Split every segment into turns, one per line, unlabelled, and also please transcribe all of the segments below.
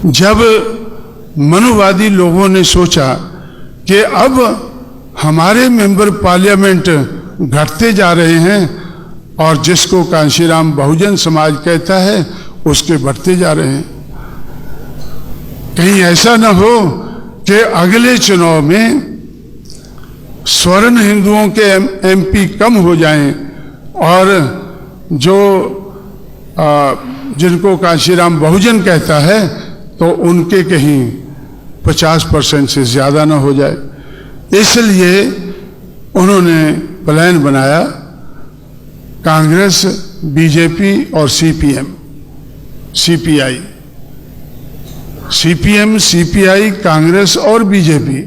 जब मनुवादी लोगों ने सोचा कि अब हमारे मेंबर पार्लियामेंट घटते जा रहे हैं और जिसको कांशीराम बहुजन समाज कहता है उसके बढ़ते जा रहे हैं, कहीं ऐसा न हो कि अगले चुनाव में स्वर्ण हिंदुओं के एमपी कम हो जाएं और जो जिनको कांशीराम बहुजन कहता है तो उनके कहीं 50% से ज़्यादा ना हो जाए। इसलिए उन्होंने प्लान बनाया, कांग्रेस, बीजेपी और सीपीएम, सीपीआई, कांग्रेस और बीजेपी,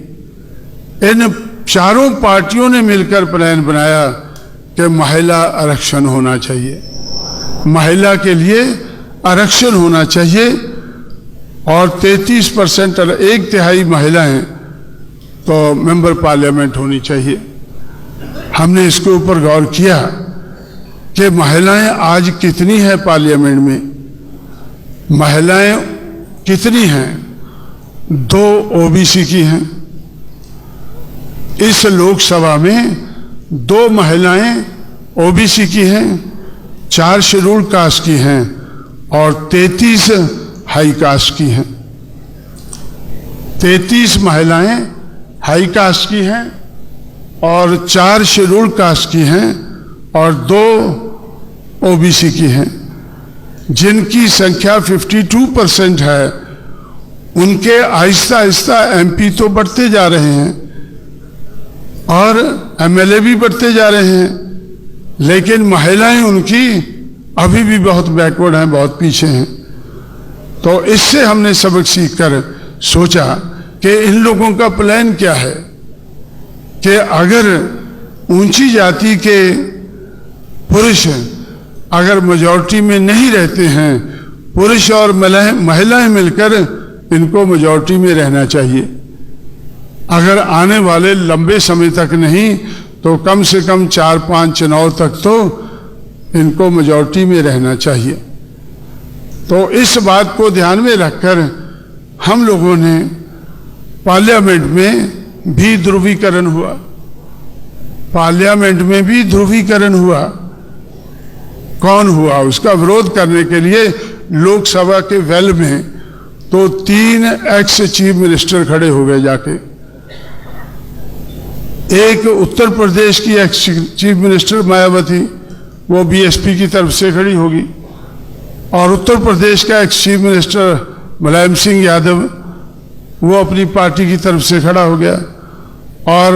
इन चारों पार्टियों ने मिलकर प्लान बनाया कि महिला आरक्षण होना चाहिए, महिला के लिए आरक्षण होना चाहिए और 33% और 1/3 महिलाएं तो मेंबर पार्लियामेंट होनी चाहिए। हमने इसके ऊपर गौर किया कि महिलाएं आज कितनी हैं पार्लियामेंट में, महिलाएं कितनी हैं? 2 ओबीसी की हैं। इस लोकसभा में 2 महिलाएं ओबीसी की हैं, 4 शेड्यूल कास्ट की हैं और 33 हाई कास्ट की हैं। 33 महिलाएं हाई कास्ट की हैं और 4 शेड्यूल कास्ट की हैं और 2 ओबीसी की हैं। जिनकी संख्या 52% है, उनके आहिस्ता आहिस्ता एमपी तो बढ़ते जा रहे हैं और एमएलए भी बढ़ते जा रहे हैं, लेकिन महिलाएं उनकी अभी भी बहुत बैकवर्ड हैं, बहुत पीछे हैं। तो इससे हमने सबक सीखकर सोचा कि इन लोगों का प्लान क्या है कि अगर ऊंची जाति के पुरुष अगर मेजॉरिटी में नहीं रहते हैं, पुरुष और महिलाएं मिलकर इनको मेजॉरिटी में रहना चाहिए। अगर आने वाले लंबे समय तक नहीं तो कम से कम 4-5 चुनाव तक तो इनको मेजॉरिटी में रहना चाहिए। तो इस बात को ध्यान में रखकर हम लोगों ने पार्लियामेंट में भी ध्रुवीकरण हुआ, पार्लियामेंट में भी ध्रुवीकरण हुआ। कौन हुआ? उसका विरोध करने के लिए लोकसभा के वेल में तो 3 एक्स चीफ मिनिस्टर खड़े हो गए जाके। एक उत्तर प्रदेश की एक्स चीफ मिनिस्टर मायावती, वो बीएसपी की तरफ से खड़ी होगी, और उत्तर प्रदेश का ex chief minister Mulayam Singh Yadav, वो अपनी पार्टी की तरफ से खड़ा हो गया, और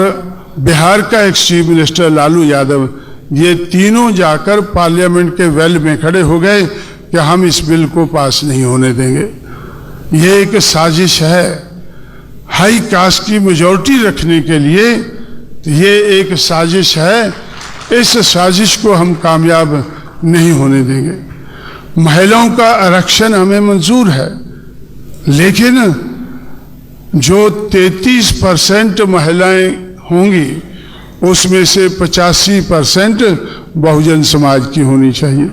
बिहार का ex chief minister Lalu Yadav, ये तीनों जाकर पार्लियामेंट के वेल में खड़े हो गए कि हम इस बिल को पास नहीं होने देंगे। ये एक साजिश है हाई कास्ट की मेजॉरिटी रखने के लिए, ये एक साजिश है। इस साजिश को हम कामयाब नहीं होने देंगे। महिलाओं का आरक्षण हमें मंजूर है, लेकिन जो 33% महिलाएं होंगी उसमें से 85% बहुजन समाज की होनी चाहिए।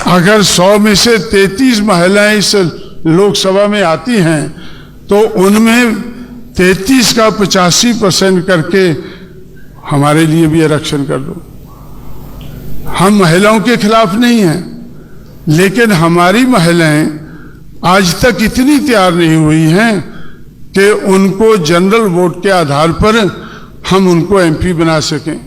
अगर 100 में से 33 महिलाएं इस लोकसभा में आती हैं तो उनमें 33 का 85% करके हमारे लिए भी आरक्षण कर दो। हम महिलाओं के खिलाफ नहीं हैं, लेकिन हमारी महिलाएं आज तक इतनी तैयार नहीं हुई हैं कि उनको जनरल वोट के आधार पर हम उनको एमपी बना सकें।